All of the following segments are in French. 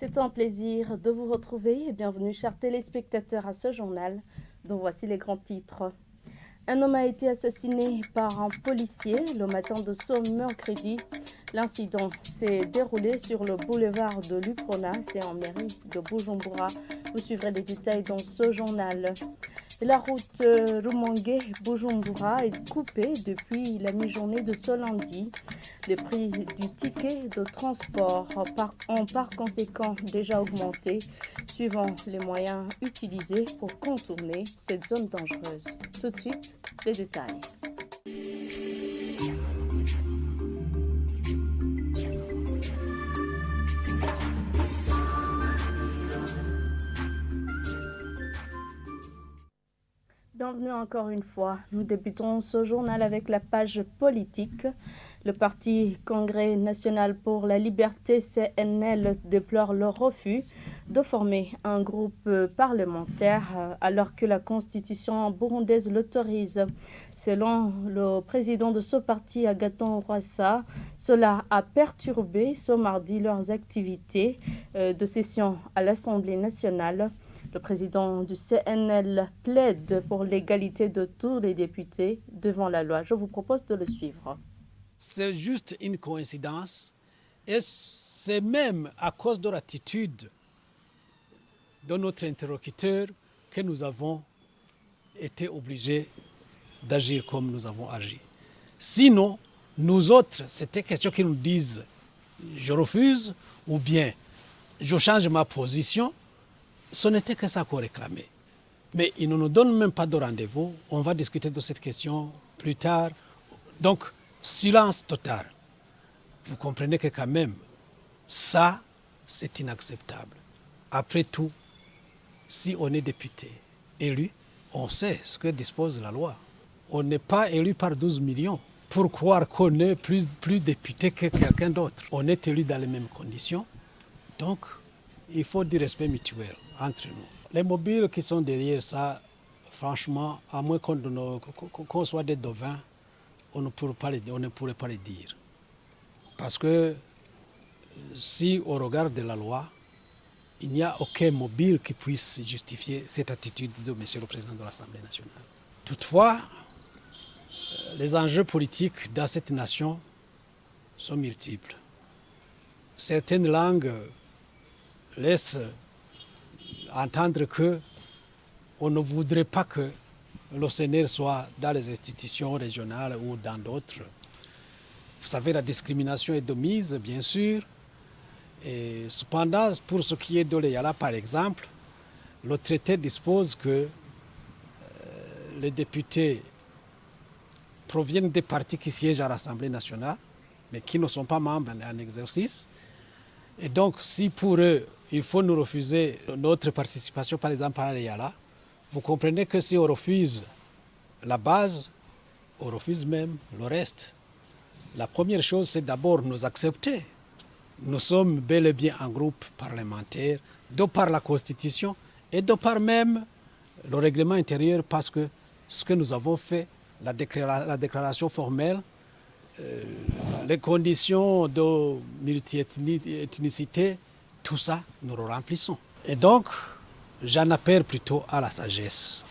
C'est un plaisir de vous retrouver et bienvenue, chers téléspectateurs, à ce journal dont voici les grands titres. Un homme a été assassiné par un policier le matin de ce mercredi. L'incident s'est déroulé sur le boulevard de l'Uprona, c'est en mairie de Bujumbura. Vous suivrez les détails dans ce journal. La route Rumongue-Bujumbura est coupée depuis la mi-journée de ce lundi. Les prix du ticket de transport ont par conséquent déjà augmenté, suivant les moyens utilisés pour contourner cette zone dangereuse. Tout de suite, les détails. Bienvenue encore une fois. Nous débutons ce journal avec la page politique. Le parti Congrès national pour la liberté CNL déplore le refus de former un groupe parlementaire alors que la constitution burundaise l'autorise. Selon le président de ce parti, Agathon Rwasa, cela a perturbé ce mardi leurs activités de session à l'Assemblée nationale. Le président du CNL plaide pour l'égalité de tous les députés devant la loi. Je vous propose de le suivre. C'est juste une coïncidence et c'est même à cause de l'attitude de notre interlocuteur que nous avons été obligés d'agir comme nous avons agi. Sinon, nous autres, c'était question qu'ils nous disent « je refuse » ou bien « je change ma position ». Ce n'était que ça qu'on réclamait. Mais ils ne nous donnent même pas de rendez-vous. On va discuter de cette question plus tard. Donc, silence total. Vous comprenez que quand même, ça, c'est inacceptable. Après tout, si on est député, élu, on sait ce que dispose la loi. On n'est pas élu par 12 millions pour croire qu'on est plus député que quelqu'un d'autre. On est élu dans les mêmes conditions. Donc, il faut du respect mutuel entre nous. Les mobiles qui sont derrière ça, franchement, à moins qu'on soit des devins, on ne pourrait pas les dire. Parce que si on regarde la loi, il n'y a aucun mobile qui puisse justifier cette attitude de M. le Président de l'Assemblée nationale. Toutefois, les enjeux politiques dans cette nation sont multiples. Certaines langues laissent entendre qu'on ne voudrait pas que le CNR soit dans les institutions régionales ou dans d'autres. Vous savez, la discrimination est de mise, bien sûr. Et cependant, pour ce qui est de l'EALA, par exemple, le traité dispose que les députés proviennent des partis qui siègent à l'Assemblée nationale, mais qui ne sont pas membres en exercice. Et donc, si pour eux, il faut nous refuser notre participation, par exemple, à l'EALA, vous comprenez que si on refuse la base, on refuse même le reste. La première chose, c'est d'abord nous accepter. Nous sommes bel et bien un groupe parlementaire, de par la Constitution et de par même le règlement intérieur, parce que ce que nous avons fait, la déclaration formelle, les conditions de multi-ethnicité, tout ça, nous le remplissons. Et donc, j'en appelle plutôt à la sagesse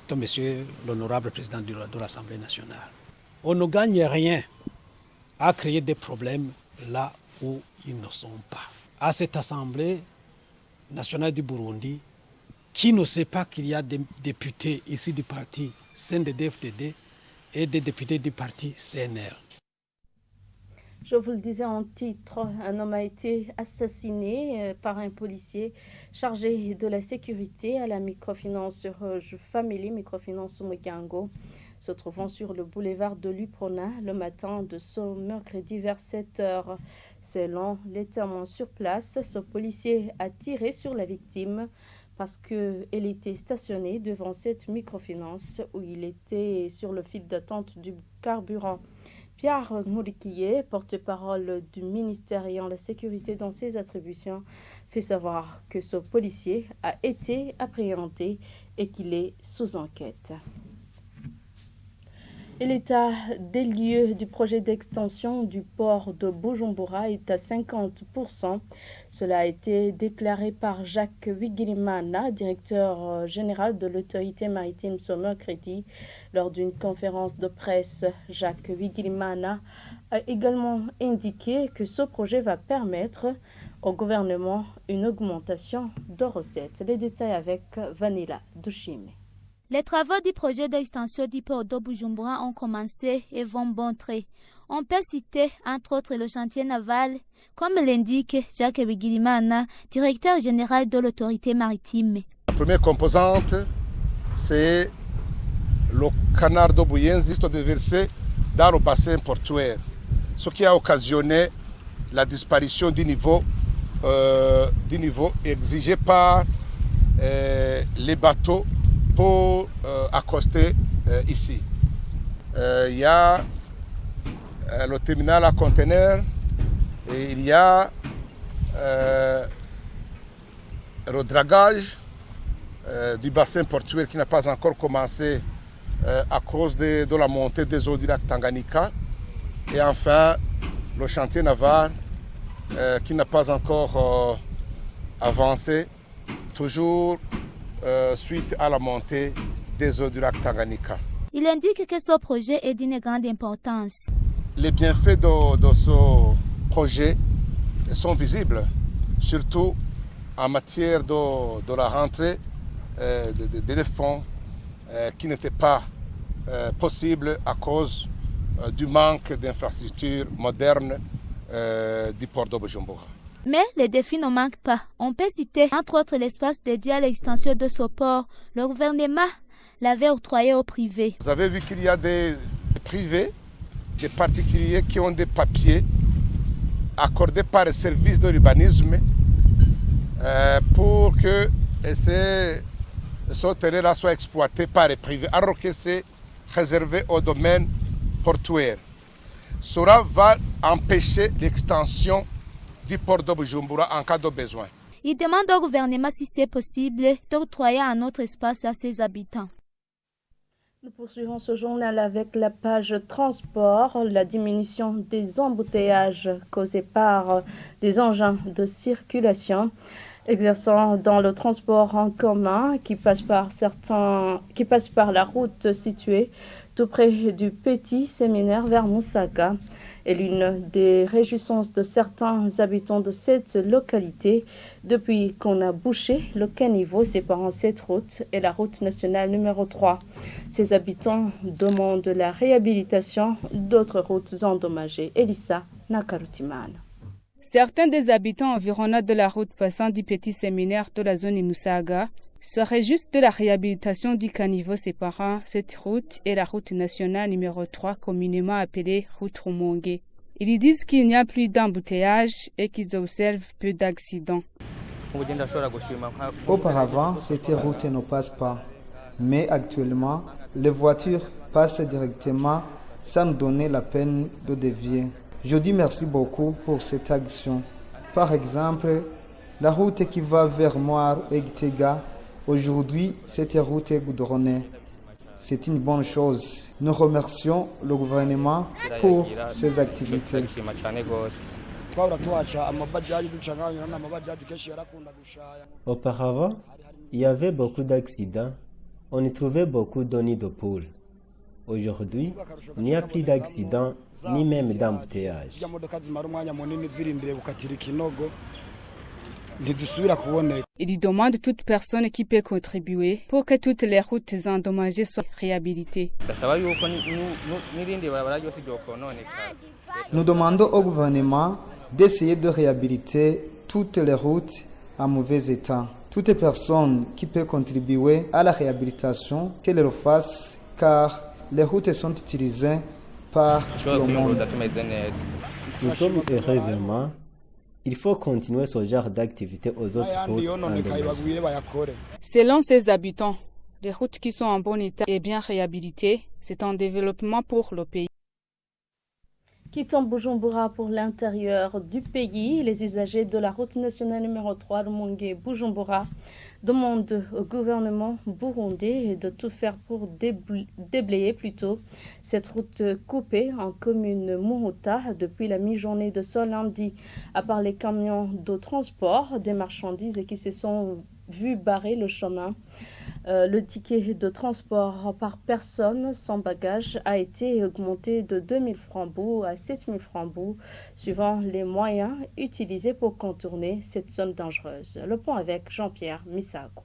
de monsieur l'honorable président de l'Assemblée nationale. On ne gagne rien à créer des problèmes là où ils ne sont pas. À cette Assemblée nationale du Burundi, qui ne sait pas qu'il y a des députés issus du parti CNDD-FDD et des députés du parti CNR. Je vous le disais en titre, un homme a été assassiné par un policier chargé de la sécurité à la microfinance Family, microfinance Mugango, se trouvant sur le boulevard de l'Uprona le matin de ce mercredi vers 7 heures. Selon les témoins sur place, ce policier a tiré sur la victime parce qu'elle était stationnée devant cette microfinance où il était sur le fil d'attente du carburant. Pierre Mourikié, porte-parole du ministère ayant la sécurité dans ses attributions, fait savoir que ce policier a été appréhendé et qu'il est sous enquête. Et l'état des lieux du projet d'extension du port de Bujumbura est à 50%. Cela a été déclaré par Jacques Wigirimana, directeur général de l'autorité maritime ce mercredi. Lors d'une conférence de presse, Jacques Wigirimana a également indiqué que ce projet va permettre au gouvernement une augmentation de recettes. Les détails avec Vanilla Dushime. Les travaux du projet d'extension du port de Bujumbura ont commencé et vont bon train. On peut citer entre autres le chantier naval, comme l'indique Jacques Wigirimana, directeur général de l'autorité maritime. La première composante, c'est le canal de Buyenzi déversé dans le bassin portuaire, ce qui a occasionné la disparition du niveau exigé par les bateaux pour accoster ici. Il y a le terminal à conteneurs et il y a le dragage du bassin portuaire qui n'a pas encore commencé à cause de la montée des eaux du lac Tanganyika. Et enfin, le chantier naval qui n'a pas encore avancé, toujours suite à la montée des eaux du lac Tanganyika. Il indique que ce projet est d'une grande importance. Les bienfaits de ce projet sont visibles, surtout en matière de la rentrée des fonds qui n'étaient pas possibles à cause du manque d'infrastructures modernes du port de Bujumbura. Mais les défis ne manquent pas. On peut citer entre autres l'espace dédié à l'extension de ce port. Le gouvernement l'avait octroyé au privé. Vous avez vu qu'il y a des privés, des particuliers qui ont des papiers accordés par les services de l'urbanisme pour que ce terrain-là soit exploité par les privés, alors que c'est réservé au domaine portuaire. Cela va empêcher l'extension du port de Bujumbura en cas de besoin. Il demande au gouvernement si c'est possible d'octroyer un autre espace à ses habitants. Nous poursuivons ce journal avec la page transport. La diminution des embouteillages causés par des engins de circulation exerçant dans le transport en commun qui passe par la route située tout près du petit séminaire vers Musaga est l'une des réjouissances de certains habitants de cette localité depuis qu'on a bouché le caniveau séparant cette route et la route nationale numéro 3. Ces habitants demandent la réhabilitation d'autres routes endommagées. Elissa Nakarutimana. Certains des habitants environnants de la route passant du petit séminaire de la zone Musaga se réjouissent de la réhabilitation du caniveau séparant cette route et la route nationale numéro 3 communément appelée route Rumonge. Ils disent qu'il n'y a plus d'embouteillage et qu'ils observent peu d'accidents. Auparavant, cette route ne passe pas, mais actuellement, les voitures passent directement sans nous donner la peine de dévier. Je dis merci beaucoup pour cette action. Par exemple, la route qui va vers Moire et Gitega, aujourd'hui, cette route est goudronnée. C'est une bonne chose. Nous remercions le gouvernement pour ses activités. Auparavant, il y avait beaucoup d'accidents. On y trouvait beaucoup de nids de poules. Aujourd'hui, il n'y a plus d'accidents, ni même d'embouteillage. Il demande toute personne qui peut contribuer pour que toutes les routes endommagées soient réhabilitées. Nous demandons au gouvernement d'essayer de réhabiliter toutes les routes en mauvais état. Toute personne qui peut contribuer à la réhabilitation, qu'elle le fasse, car les routes sont utilisées par tout le monde. Nous sommes heureux vraiment. Il faut continuer ce genre d'activité aux autres routes endommagées. Selon ces habitants, les routes qui sont en bon état et bien réhabilitées, c'est un développement pour le pays. Quittant Bujumbura pour l'intérieur du pays, les usagers de la route nationale numéro 3 Rumongue-Bujumbura demandent au gouvernement burundais de tout faire pour déblayer plutôt cette route coupée en commune Muhuta depuis la mi-journée de ce lundi. À part les camions de transport des marchandises qui se sont vus barrer le chemin, le ticket de transport par personne sans bagage a été augmenté de 2 000 francs à 7 000 francs suivant les moyens utilisés pour contourner cette zone dangereuse. Le point avec Jean-Pierre Misago.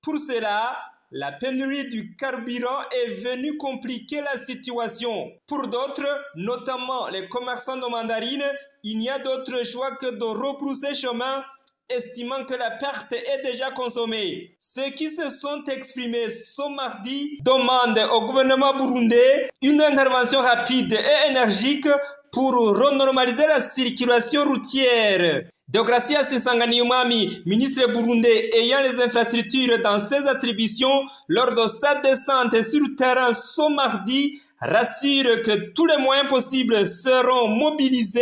Pour cela, la pénurie du carburant est venue compliquer la situation. Pour d'autres, notamment les commerçants de mandarines, il n'y a d'autre choix que de rebrousser chemin, estimant que la perte est déjà consommée. Ceux qui se sont exprimés ce mardi demandent au gouvernement burundais une intervention rapide et énergique pour renormaliser la circulation routière. Deogracias Sanganiumami, ministre burundais ayant les infrastructures dans ses attributions, lors de sa descente sur le terrain ce mardi, rassure que tous les moyens possibles seront mobilisés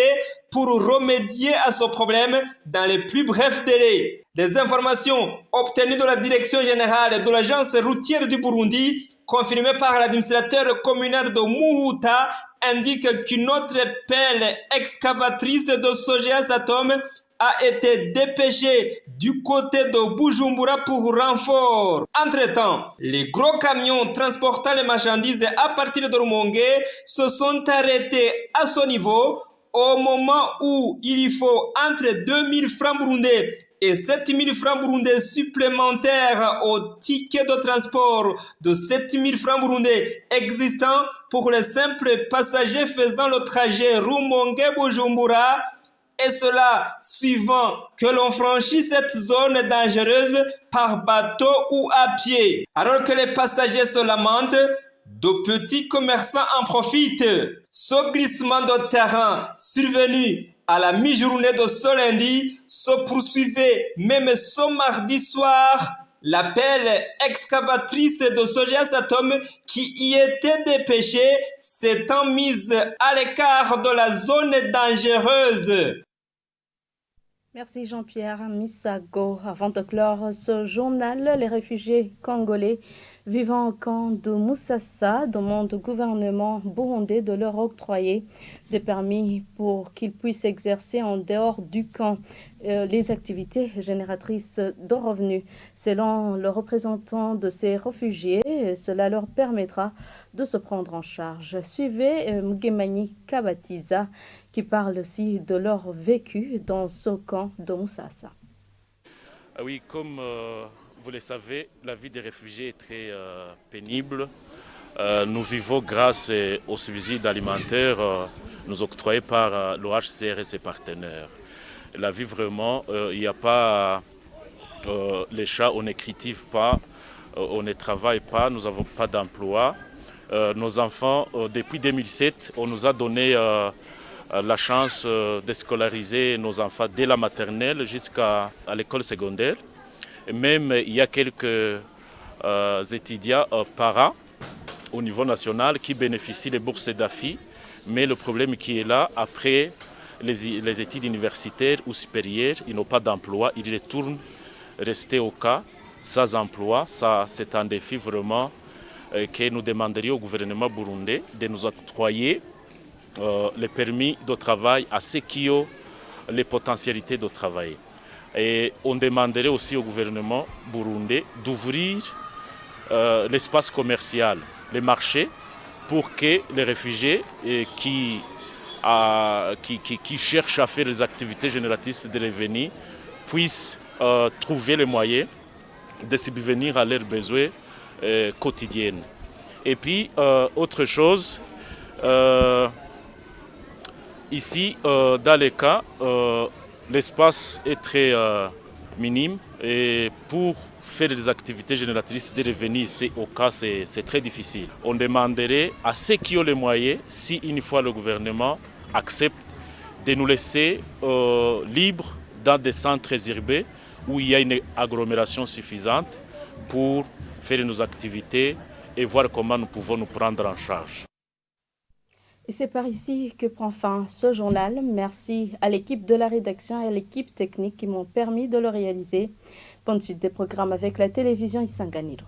pour remédier à ce problème dans les plus brefs délais. Les informations obtenues de la direction générale de l'agence routière du Burundi, confirmées par l'administrateur communal de Muhuta, indiquent qu'une autre pelle excavatrice de Sogea Satom a été dépêchée du côté de Bujumbura pour renfort. Entre-temps, les gros camions transportant les marchandises à partir de Rumongue se sont arrêtés à ce niveau au moment où il faut entre 2 000 francs burundais et 7 000 francs burundais supplémentaires au ticket de transport de 7 000 francs burundais existants pour les simples passagers faisant le trajet Rumongue-Bujumbura, et cela suivant que l'on franchit cette zone dangereuse par bateau ou à pied. Alors que les passagers se lamentent, de petits commerçants en profitent. Ce glissement de terrain survenu à la mi-journée de ce lundi se poursuivait même ce mardi soir. La pelle excavatrice de Sogea Satom qui y était dépêchée s'étant mise à l'écart de la zone dangereuse. Merci Jean-Pierre Misago. Avant de clore ce journal, les réfugiés congolais vivant au camp de Moussassa demandent au gouvernement burundais de leur octroyer des permis pour qu'ils puissent exercer en dehors du camp les activités génératrices de revenus. Selon le représentant de ces réfugiés, cela leur permettra de se prendre en charge. Suivez Mugemani Kabatiza qui parle aussi de leur vécu dans ce camp de Moussassa. Oui, comme vous le savez, la vie des réfugiés est très pénible. Nous vivons grâce aux subsides alimentaires nous octroyés par l'OHCR et ses partenaires. La vie vraiment, il n'y a pas les chats, on ne cultive pas, on ne travaille pas, nous n'avons pas d'emploi. Nos enfants, depuis 2007, on nous a donné la chance de scolariser nos enfants dès la maternelle jusqu'à l'école secondaire. Et même il y a quelques étudiants par an au niveau national qui bénéficient des bourses d'AFI, mais le problème qui est là, après les études universitaires ou supérieures, ils n'ont pas d'emploi, ils retournent rester au cas sans emploi. Ça, c'est un défi vraiment que nous demanderions au gouvernement burundais de nous octroyer les permis de travail à ceux qui ont les potentialités de travailler. Et on demanderait aussi au gouvernement burundais d'ouvrir l'espace commercial, les marchés, pour que les réfugiés qui cherchent à faire des activités génératrices de revenus puissent trouver les moyens de subvenir à leurs besoins quotidiens. Et puis, autre chose, ici, dans les cas, l'espace est très minime et pour faire des activités génératrices de revenus, c'est très difficile. On demanderait à ceux qui ont les moyens, si une fois le gouvernement accepte de nous laisser libres dans des centres urbains où il y a une agglomération suffisante pour faire nos activités et voir comment nous pouvons nous prendre en charge. Et c'est par ici que prend fin ce journal. Merci à l'équipe de la rédaction et à l'équipe technique qui m'ont permis de le réaliser. Bonne suite des programmes avec la télévision Isanganiro.